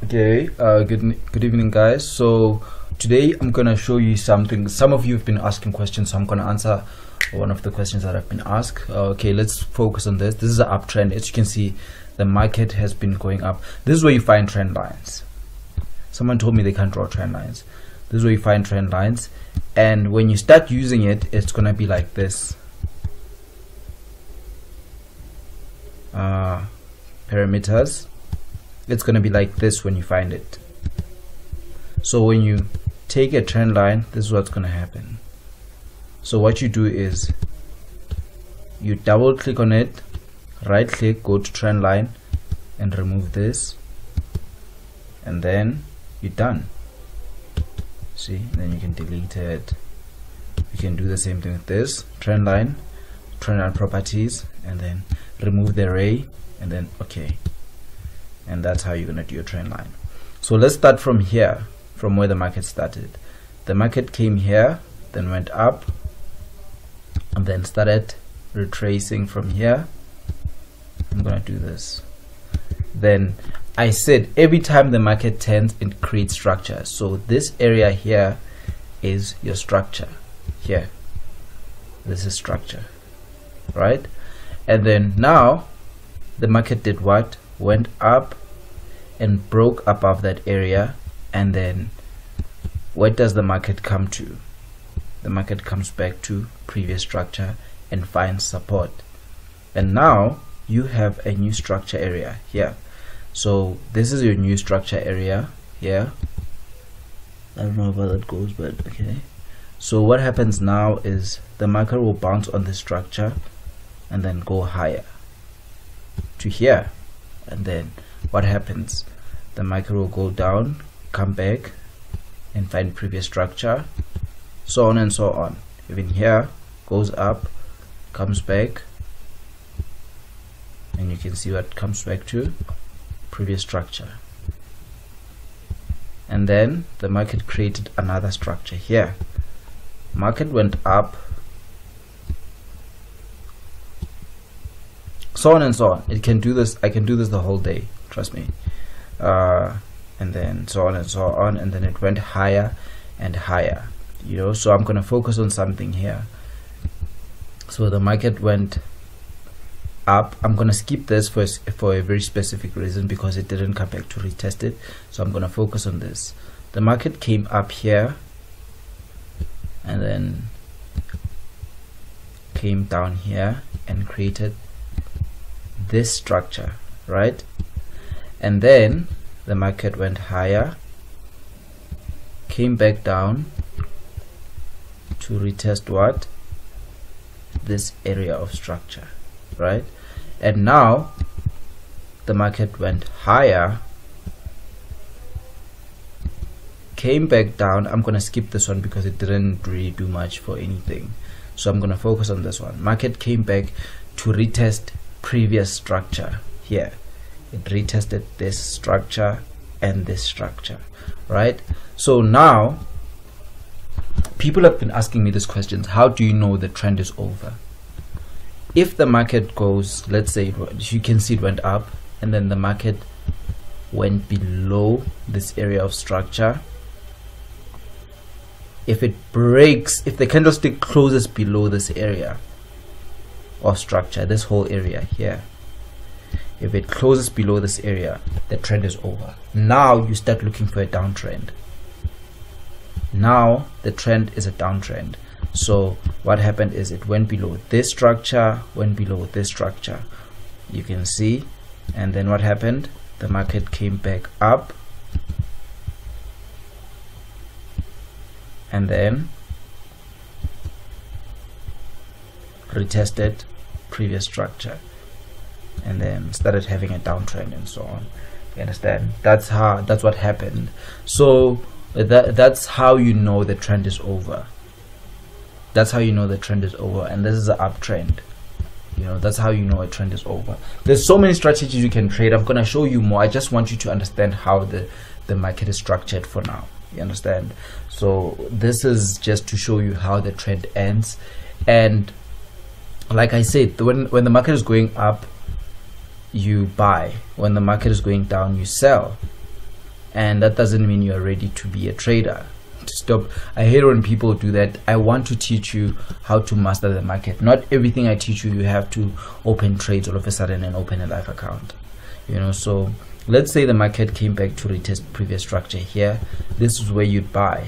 Okay, good evening, guys. So today I'm gonna show you something. Some of you have been asking questions, so I'm gonna answer one of the questions that have been asked. Okay, let's focus on this. This is an uptrend. As you can see, the market has been going up. This is where you find trend lines. Someone told me they can't draw trend lines. This is where you find trend lines, and when you start using it, it's gonna be like this. Parameters. It's going to be like this when you find it. So when you take a trend line, this is what's going to happen. So what you do is you double click on it, right click, go to trend line and remove this, and then you're done. See, then you can delete it. You can do the same thing with this trend line properties, and then remove the array, and then okay. And that's how you're going to do your trend line. So let's start from here, from where the market started. The market came here, then went up, and then started retracing from here. I'm going to do this. Then I said every time the market turns, it creates structure. So this area here is your structure. Here, this is structure, right? And then now the market did what? Went up and broke above that area, and then what does the market come to? The market comes back to previous structure and finds support, and now you have a new structure area here. So this is your new structure area here. I don't know where that goes, but okay. So what happens now is the market will bounce on the structure and then go higher to here. And then what happens? The market will go down, come back and find previous structure, so on and so on. Even here goes up, comes back, and you can see what comes back to previous structure. And then the market created another structure here. Market went up, so on and so on. It can do this. I can do this the whole day, trust me. And then so on and so on, and then it went higher and higher, you know. So I'm going to focus on something here. So the market went up. I'm going to skip this for a very specific reason, because it didn't come back to retest it. So I'm going to focus on this. The market came up here and then came down here and created this structure, right? And then the market went higher, came back down to retest what? This area of structure, right? And now the market went higher, came back down. I'm gonna skip this one because it didn't really do much for anything, so I'm gonna focus on this one. Market came back to retest previous structure here. It retested this structure and this structure, right? So now people have been asking me this question: how do you know the trend is over? If the market goes, let's say, you can see it went up and then the market went below this area of structure. If it breaks, if the candlestick closes below this area of structure, this whole area here, if it closes below this area, the trend is over. Now you start looking for a downtrend. Now the trend is a downtrend. So what happened is it went below this structure, went below this structure, you can see. And then what happened? The market came back up, and then retested previous structure, and then started having a downtrend and so on. You understand? That's what happened. So that's how you know the trend is over. That's how you know the trend is over. And this is an uptrend. You know, that's how you know a trend is over. There's so many strategies you can trade. I'm gonna show you more. I just want you to understand how the market is structured for now. You understand? So this is just to show you how the trend ends. And like I said, when the market is going up, you buy. When the market is going down, you sell. and that doesn't mean you're ready to be a trader. Stop. I hate when people do that. I want to teach you how to master the market. Not everything I teach you have to open trades all of a sudden and open a live account, you know. So let's say the market came back to retest previous structure here. This is where you'd buy.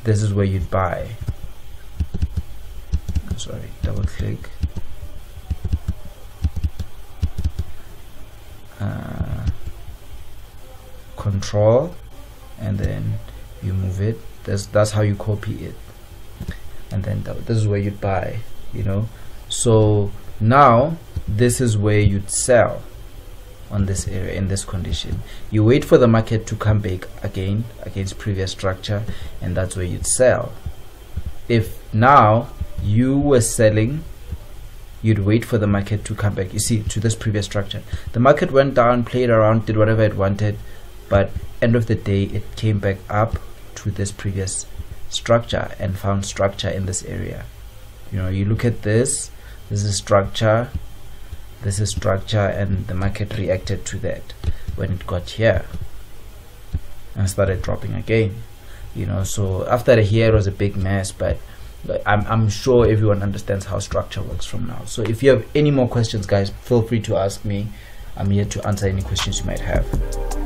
This is where you'd buy. Sorry, double click. Control, and then you move it. That's how you copy it, and then this is where you'd buy, you know. So now this is where you'd sell on this area. In this condition, you wait for the market to come back again against previous structure, and that's where you'd sell. If now you were selling, you'd wait for the market to come back, you see, to this previous structure. The market went down, played around, did whatever it wanted, but end of the day it came back up to this previous structure and found structure in this area. You know, you look at this is structure, this is structure, and the market reacted to that when it got here and started dropping again, you know. So after here it was a big mess, but I'm sure everyone understands how structure works from now. So if you have any more questions, guys, feel free to ask me. I'm here to answer any questions you might have.